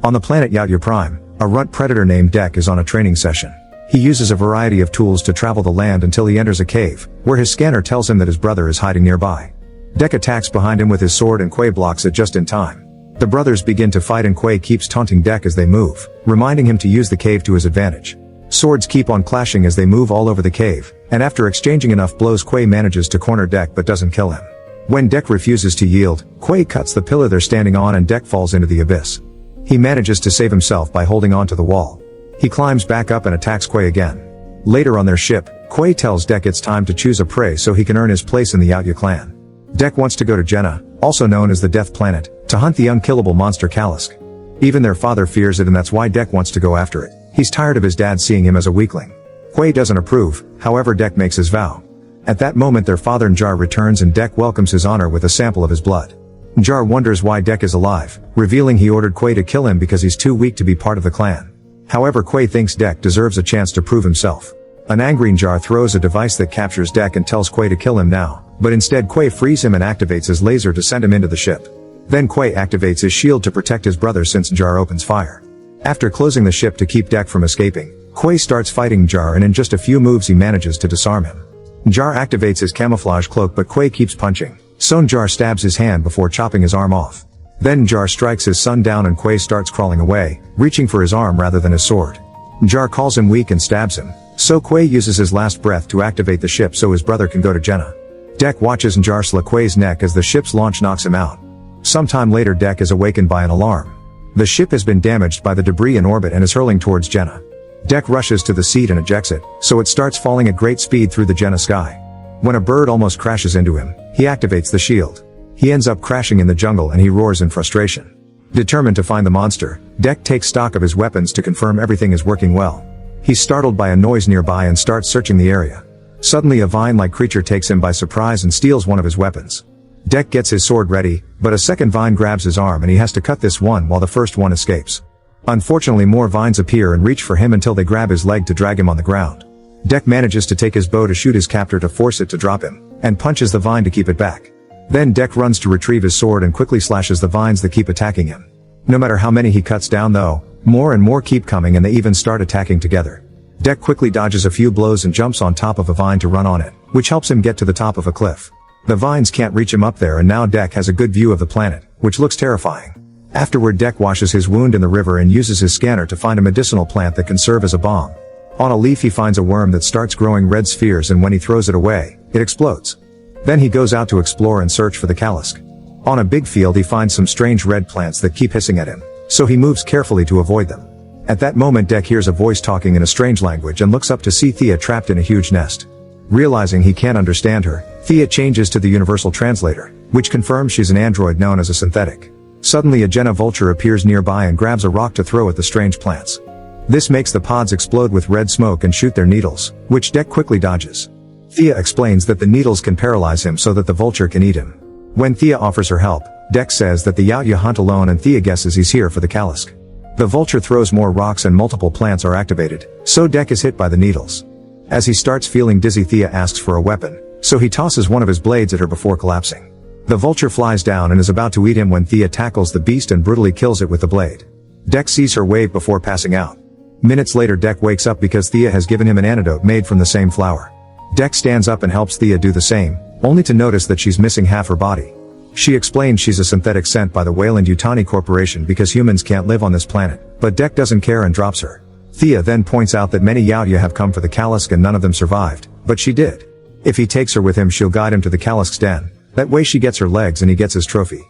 On the planet Yautja Prime, a runt predator named Dek is on a training session. He uses a variety of tools to travel the land until he enters a cave, where his scanner tells him that his brother is hiding nearby. Dek attacks behind him with his sword and Quay blocks it just in time. The brothers begin to fight and Quay keeps taunting Dek as they move, reminding him to use the cave to his advantage. Swords keep on clashing as they move all over the cave, and after exchanging enough blows Quay manages to corner Dek but doesn't kill him. When Dek refuses to yield, Quay cuts the pillar they're standing on and Dek falls into the abyss. He manages to save himself by holding on to the wall. He climbs back up and attacks Quay again. Later on their ship, Quay tells Dek it's time to choose a prey so he can earn his place in the Yautja clan. Dek wants to go to Jenna, also known as the Death Planet, to hunt the unkillable monster Kalisk. Even their father fears it and that's why Dek wants to go after it. He's tired of his dad seeing him as a weakling. Quay doesn't approve, however Dek makes his vow. At that moment their father Njar returns and Dek welcomes his honor with a sample of his blood. Njar wonders why Dek is alive, revealing he ordered Quay to kill him because he's too weak to be part of the clan. However Quay thinks Dek deserves a chance to prove himself. An angry Njar throws a device that captures Dek and tells Quay to kill him now, but instead Quay frees him and activates his laser to send him into the ship. Then Quay activates his shield to protect his brother since Njar opens fire. After closing the ship to keep Dek from escaping, Quay starts fighting Njar and in just a few moves he manages to disarm him. Njar activates his camouflage cloak but Quay keeps punching, so Njar stabs his hand before chopping his arm off. Then Njar strikes his son down and Quay starts crawling away, reaching for his arm rather than his sword. Njar calls him weak and stabs him, so Quay uses his last breath to activate the ship so his brother can go to Jenna. Dek watches Njar slit Quay's neck as the ship's launch knocks him out. Sometime later Dek is awakened by an alarm. The ship has been damaged by the debris in orbit and is hurling towards Jenna. Dek rushes to the seat and ejects it, so it starts falling at great speed through the Jenna sky. When a bird almost crashes into him, he activates the shield. He ends up crashing in the jungle and he roars in frustration. Determined to find the monster, Dek takes stock of his weapons to confirm everything is working well. He's startled by a noise nearby and starts searching the area. Suddenly a vine-like creature takes him by surprise and steals one of his weapons. Dek gets his sword ready, but a second vine grabs his arm and he has to cut this one while the first one escapes. Unfortunately more vines appear and reach for him until they grab his leg to drag him on the ground. Dek manages to take his bow to shoot his captor to force it to drop him, and punches the vine to keep it back. Then Dek runs to retrieve his sword and quickly slashes the vines that keep attacking him. No matter how many he cuts down though, more and more keep coming and they even start attacking together. Dek quickly dodges a few blows and jumps on top of a vine to run on it, which helps him get to the top of a cliff. The vines can't reach him up there and now Dek has a good view of the planet, which looks terrifying. Afterward Dek washes his wound in the river and uses his scanner to find a medicinal plant that can serve as a bomb. On a leaf he finds a worm that starts growing red spheres and when he throws it away, it explodes. Then he goes out to explore and search for the Kalisk. On a big field he finds some strange red plants that keep hissing at him, so he moves carefully to avoid them. At that moment Dek hears a voice talking in a strange language and looks up to see Thea trapped in a huge nest. Realizing he can't understand her, Thea changes to the universal translator, which confirms she's an android known as a synthetic. Suddenly a Jenna vulture appears nearby and grabs a rock to throw at the strange plants. This makes the pods explode with red smoke and shoot their needles, which Dek quickly dodges. Thea explains that the needles can paralyze him so that the vulture can eat him. When Thea offers her help, Dek says that the Yautja hunt alone and Thea guesses he's here for the Kalisk. The vulture throws more rocks and multiple plants are activated, so Dek is hit by the needles. As he starts feeling dizzy Thea asks for a weapon, so he tosses one of his blades at her before collapsing. The vulture flies down and is about to eat him when Thea tackles the beast and brutally kills it with the blade. Dek sees her wave before passing out. Minutes later Dek wakes up because Thea has given him an antidote made from the same flower. Dek stands up and helps Thea do the same, only to notice that she's missing half her body. She explains she's a synthetic sent by the Wayland Yutani Corporation because humans can't live on this planet, but Dek doesn't care and drops her. Thea then points out that many Yautja have come for the Kalisk and none of them survived, but she did. If he takes her with him she'll guide him to the Kalisk's den, that way she gets her legs and he gets his trophy.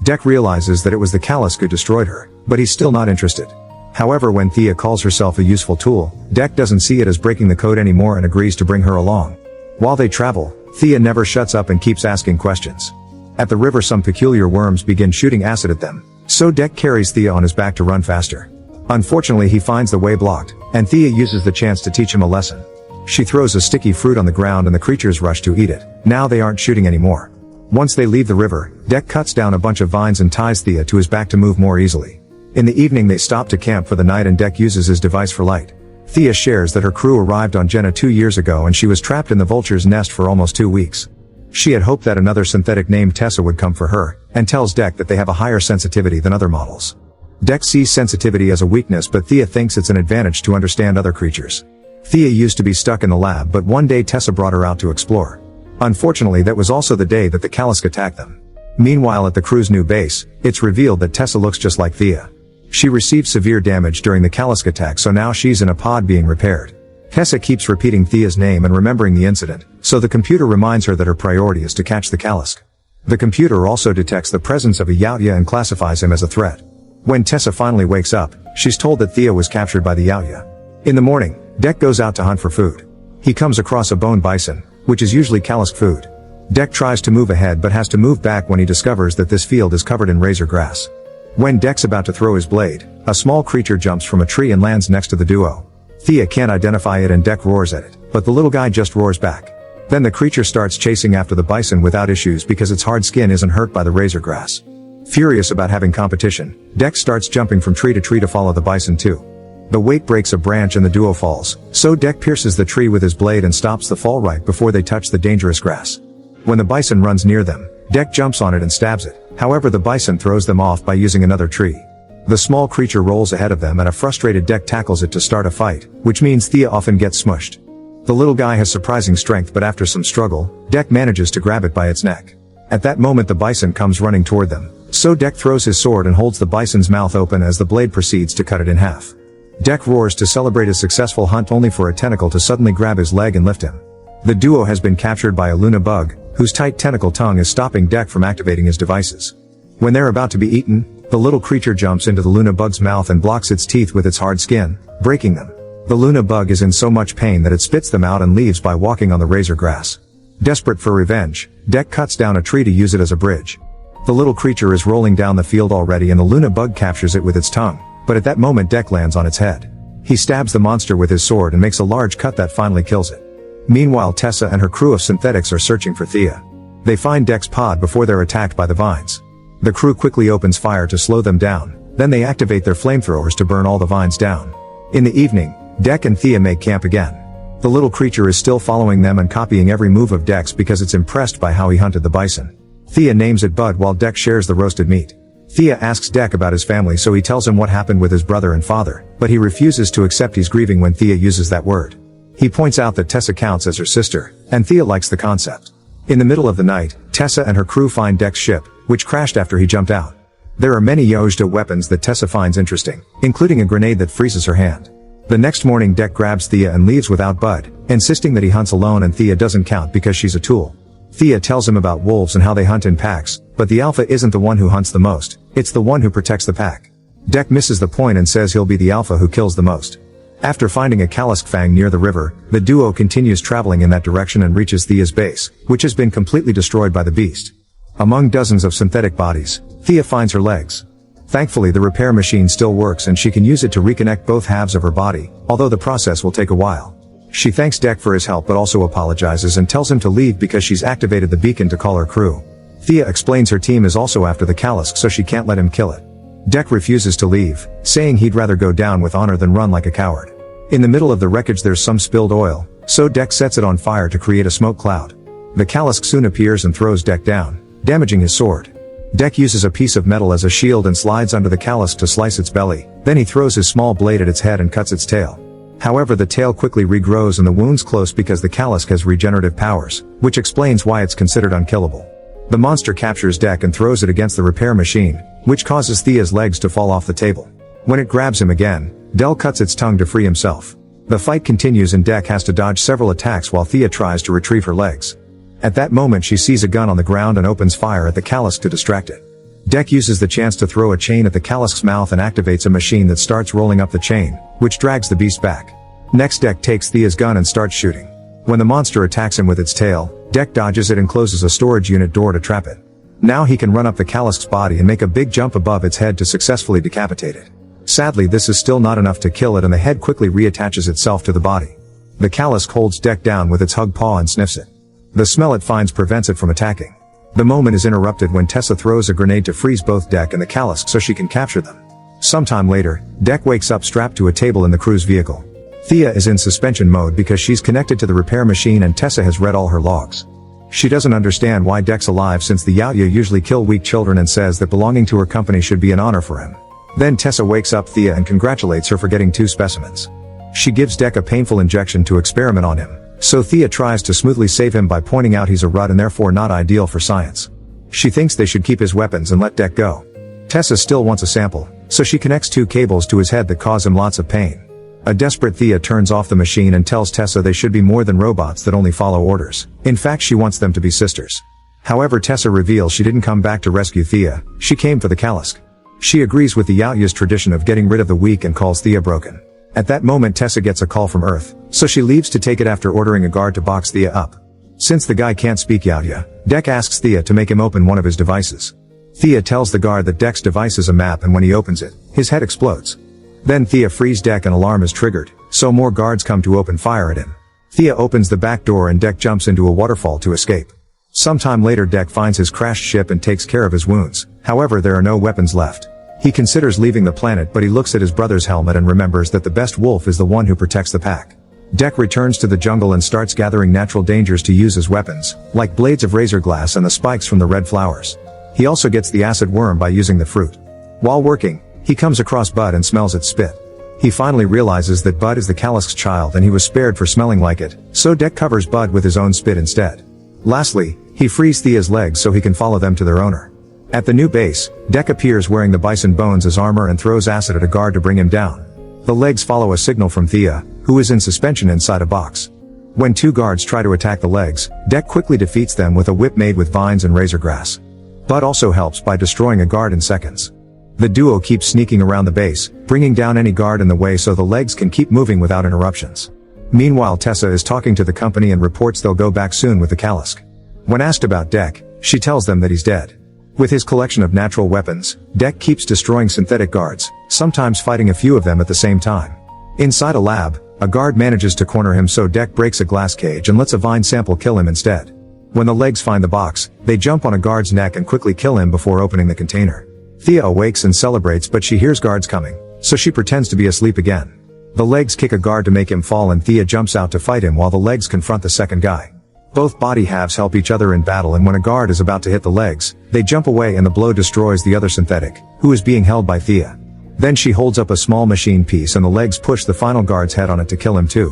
Dek realizes that it was the Kalisk who destroyed her, but he's still not interested. However, when Thea calls herself a useful tool, Dek doesn't see it as breaking the code anymore and agrees to bring her along. While they travel, Thea never shuts up and keeps asking questions. At the river some peculiar worms begin shooting acid at them, so Dek carries Thea on his back to run faster. Unfortunately he finds the way blocked, and Thea uses the chance to teach him a lesson. She throws a sticky fruit on the ground and the creatures rush to eat it. Now they aren't shooting anymore. Once they leave the river, Dek cuts down a bunch of vines and ties Thea to his back to move more easily. In the evening they stop to camp for the night and Dek uses his device for light. Thea shares that her crew arrived on Jenna 2 years ago and she was trapped in the vulture's nest for almost 2 weeks. She had hoped that another synthetic named Tessa would come for her, and tells Dek that they have a higher sensitivity than other models. Dek sees sensitivity as a weakness, but Thea thinks it's an advantage to understand other creatures. Thea used to be stuck in the lab, but one day Tessa brought her out to explore. Unfortunately, that was also the day that the Kalisk attacked them. Meanwhile, at the crew's new base, it's revealed that Tessa looks just like Thea. She received severe damage during the Kalisk attack, so now she's in a pod being repaired. Tessa keeps repeating Thea's name and remembering the incident, so the computer reminds her that her priority is to catch the Kalisk. The computer also detects the presence of a Yautja and classifies him as a threat. When Tessa finally wakes up, she's told that Thea was captured by the Yautja. In the morning, Dek goes out to hunt for food. He comes across a bone bison, which is usually Kalisk food. Dek tries to move ahead but has to move back when he discovers that this field is covered in razor grass. When Dek's about to throw his blade, a small creature jumps from a tree and lands next to the duo. Thea can't identify it and Dek roars at it, but the little guy just roars back. Then the creature starts chasing after the bison without issues because its hard skin isn't hurt by the razor grass. Furious about having competition, Dek starts jumping from tree to follow the bison too. The weight breaks a branch and the duo falls, so Dek pierces the tree with his blade and stops the fall right before they touch the dangerous grass. When the bison runs near them, Dek jumps on it and stabs it. However, the bison throws them off by using another tree. The small creature rolls ahead of them and a frustrated Dek tackles it to start a fight, which means Thea often gets smushed. The little guy has surprising strength, but after some struggle, Dek manages to grab it by its neck. At that moment the bison comes running toward them, so Dek throws his sword and holds the bison's mouth open as the blade proceeds to cut it in half. Dek roars to celebrate his successful hunt, only for a tentacle to suddenly grab his leg and lift him. The duo has been captured by a Luna bug, whose tight tentacle tongue is stopping Dek from activating his devices. When they're about to be eaten, the little creature jumps into the Luna bug's mouth and blocks its teeth with its hard skin, breaking them. The Luna bug is in so much pain that it spits them out and leaves by walking on the razor grass. Desperate for revenge, Dek cuts down a tree to use it as a bridge. The little creature is rolling down the field already and the Luna bug captures it with its tongue, but at that moment Dek lands on its head. He stabs the monster with his sword and makes a large cut that finally kills it. Meanwhile, Tessa and her crew of synthetics are searching for Thea. They find Dek's pod before they're attacked by the vines. The crew quickly opens fire to slow them down, then they activate their flamethrowers to burn all the vines down. In the evening, Dek and Thea make camp again. The little creature is still following them and copying every move of Dek's because it's impressed by how he hunted the bison. Thea names it Bud while Dek shares the roasted meat. Thea asks Dek about his family, so he tells him what happened with his brother and father, but he refuses to accept he's grieving when Thea uses that word. He points out that Tessa counts as her sister, and Thea likes the concept. In the middle of the night, Tessa and her crew find Dek's ship, which crashed after he jumped out. There are many Yautja weapons that Tessa finds interesting, including a grenade that freezes her hand. The next morning Dek grabs Thea and leaves without Bud, insisting that he hunts alone and Thea doesn't count because she's a tool. Thea tells him about wolves and how they hunt in packs, but the alpha isn't the one who hunts the most, it's the one who protects the pack. Dek misses the point and says he'll be the alpha who kills the most. After finding a Kalisk fang near the river, the duo continues traveling in that direction and reaches Thea's base, which has been completely destroyed by the beast. Among dozens of synthetic bodies, Thea finds her legs. Thankfully, the repair machine still works and she can use it to reconnect both halves of her body, although the process will take a while. She thanks Dek for his help but also apologizes and tells him to leave because she's activated the beacon to call her crew. Thea explains her team is also after the Kalisk, so she can't let him kill it. Dek refuses to leave, saying he'd rather go down with honor than run like a coward. In the middle of the wreckage there's some spilled oil, so Dek sets it on fire to create a smoke cloud. The Kalisk soon appears and throws Dek down, damaging his sword. Dek uses a piece of metal as a shield and slides under the Kalisk to slice its belly, then he throws his small blade at its head and cuts its tail. However, the tail quickly regrows and the wound's close because the Kalisk has regenerative powers, which explains why it's considered unkillable. The monster captures Dek and throws it against the repair machine, which causes Thea's legs to fall off the table. When it grabs him again, Del cuts its tongue to free himself. The fight continues and Dek has to dodge several attacks while Thea tries to retrieve her legs. At that moment she sees a gun on the ground and opens fire at the Kalisk to distract it. Dek uses the chance to throw a chain at the Kalisk's mouth and activates a machine that starts rolling up the chain, which drags the beast back. Next, Dek takes Thea's gun and starts shooting. When the monster attacks him with its tail, Dek dodges it and closes a storage unit door to trap it. Now he can run up the Kalisk's body and make a big jump above its head to successfully decapitate it. Sadly, this is still not enough to kill it and the head quickly reattaches itself to the body. The Kalisk holds Dek down with its hug paw and sniffs it. The smell it finds prevents it from attacking. The moment is interrupted when Tessa throws a grenade to freeze both Dek and the Kalisk so she can capture them. Sometime later, Dek wakes up strapped to a table in the crew's vehicle. Thea is in suspension mode because she's connected to the repair machine and Tessa has read all her logs. She doesn't understand why Dek's alive since the Yautja usually kill weak children and says that belonging to her company should be an honor for him. Then Tessa wakes up Thea and congratulates her for getting 2 specimens. She gives Dek a painful injection to experiment on him, so Thea tries to smoothly save him by pointing out he's a rut and therefore not ideal for science. She thinks they should keep his weapons and let Dek go. Tessa still wants a sample, so she connects 2 cables to his head that cause him lots of pain. A desperate Thea turns off the machine and tells Tessa they should be more than robots that only follow orders. In fact, she wants them to be sisters. However, Tessa reveals she didn't come back to rescue Thea, she came for the Kalisk. She agrees with the Yautja's tradition of getting rid of the weak and calls Thea broken. At that moment Tessa gets a call from Earth, so she leaves to take it after ordering a guard to box Thea up. Since the guy can't speak Yautja, Dek asks Thea to make him open one of his devices. Thea tells the guard that Dek's device is a map and when he opens it, his head explodes. Then Thea frees Dek and alarm is triggered, so more guards come to open fire at him. Thea opens the back door and Dek jumps into a waterfall to escape. Sometime later Dek finds his crashed ship and takes care of his wounds, however there are no weapons left. He considers leaving the planet but he looks at his brother's helmet and remembers that the best wolf is the one who protects the pack. Dek returns to the jungle and starts gathering natural dangers to use as weapons, like blades of razor glass and the spikes from the red flowers. He also gets the acid worm by using the fruit. While working, he comes across Bud and smells its spit. He finally realizes that Bud is the Kalisk's child and he was spared for smelling like it, so Dek covers Bud with his own spit instead. Lastly, he frees Thea's legs so he can follow them to their owner. At the new base, Dek appears wearing the bison bones as armor and throws acid at a guard to bring him down. The legs follow a signal from Thea, who is in suspension inside a box. When 2 guards try to attack the legs, Dek quickly defeats them with a whip made with vines and razor grass. Bud also helps by destroying a guard in seconds. The duo keeps sneaking around the base, bringing down any guard in the way so the legs can keep moving without interruptions. Meanwhile Tessa is talking to the company and reports they'll go back soon with the Kalisk. When asked about Dek, she tells them that he's dead. With his collection of natural weapons, Dek keeps destroying synthetic guards, sometimes fighting a few of them at the same time. Inside a lab, a guard manages to corner him so Dek breaks a glass cage and lets a vine sample kill him instead. When the legs find the box, they jump on a guard's neck and quickly kill him before opening the container. Thea awakes and celebrates but she hears guards coming, so she pretends to be asleep again. The legs kick a guard to make him fall and Thea jumps out to fight him while the legs confront the second guy. Both body halves help each other in battle and when a guard is about to hit the legs, they jump away and the blow destroys the other synthetic, who is being held by Thea. Then she holds up a small machine piece and the legs push the final guard's head on it to kill him too.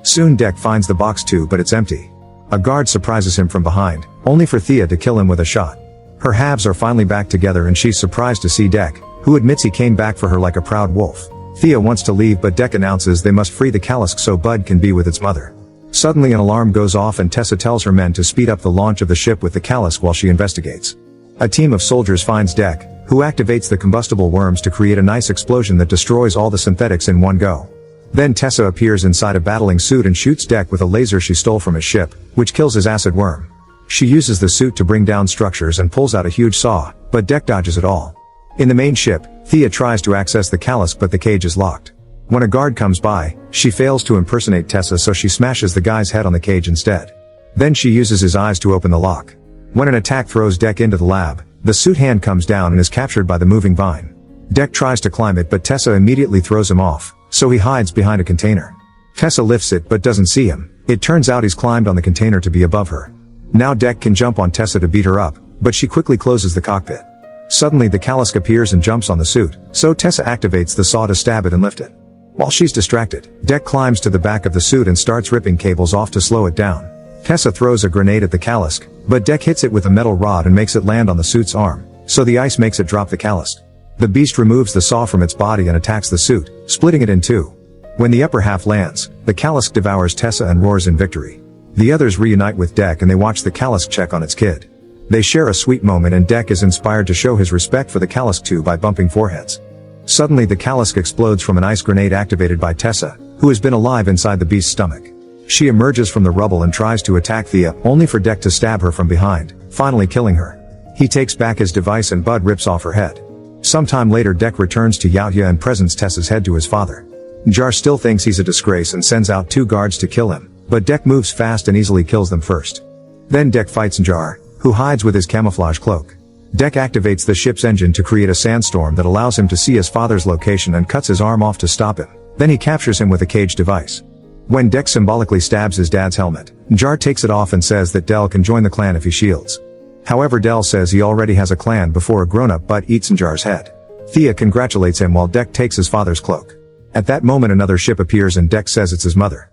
Soon Dek finds the box too but it's empty. A guard surprises him from behind, only for Thea to kill him with a shot. Her halves are finally back together and she's surprised to see Dek, who admits he came back for her like a proud wolf. Thea wants to leave but Dek announces they must free the Kalisk so Bud can be with its mother. Suddenly an alarm goes off and Tessa tells her men to speed up the launch of the ship with the Kalisk while she investigates. A team of soldiers finds Dek, who activates the combustible worms to create a nice explosion that destroys all the synthetics in one go. Then Tessa appears inside a battling suit and shoots Dek with a laser she stole from his ship, which kills his acid worm. She uses the suit to bring down structures and pulls out a huge saw, but Dek dodges it all. In the main ship, Thea tries to access the Kalisk but the cage is locked. When a guard comes by, she fails to impersonate Tessa so she smashes the guy's head on the cage instead. Then she uses his eyes to open the lock. When an attack throws Dek into the lab, the suit hand comes down and is captured by the moving vine. Dek tries to climb it but Tessa immediately throws him off, so he hides behind a container. Tessa lifts it but doesn't see him. It turns out he's climbed on the container to be above her. Now Dek can jump on Tessa to beat her up, but she quickly closes the cockpit. Suddenly the Kalisk appears and jumps on the suit, so Tessa activates the saw to stab it and lift it. While she's distracted, Dek climbs to the back of the suit and starts ripping cables off to slow it down. Tessa throws a grenade at the Kalisk, but Dek hits it with a metal rod and makes it land on the suit's arm, so the ice makes it drop the Kalisk. The beast removes the saw from its body and attacks the suit, splitting it in two. When the upper half lands, the Kalisk devours Tessa and roars in victory. The others reunite with Dek and they watch the Kalisk check on its kid. They share a sweet moment and Dek is inspired to show his respect for the Kalisk too by bumping foreheads. Suddenly the Kalisk explodes from an ice grenade activated by Tessa, who has been alive inside the beast's stomach. She emerges from the rubble and tries to attack Thea, only for Dek to stab her from behind, finally killing her. He takes back his device and Bud rips off her head. Sometime later Dek returns to Yautja and presents Tessa's head to his father. Jar still thinks he's a disgrace and sends out 2 guards to kill him, but Dek moves fast and easily kills them first. Then Dek fights Jar, who hides with his camouflage cloak. Dek activates the ship's engine to create a sandstorm that allows him to see his father's location and cuts his arm off to stop him. Then he captures him with a cage device. When Dek symbolically stabs his dad's helmet, Jar takes it off and says that Del can join the clan if he shields. However, Del says he already has a clan before a grown-up butt eats Jar's head. Thea congratulates him while Deck takes his father's cloak. At that moment another ship appears and Deck says it's his mother.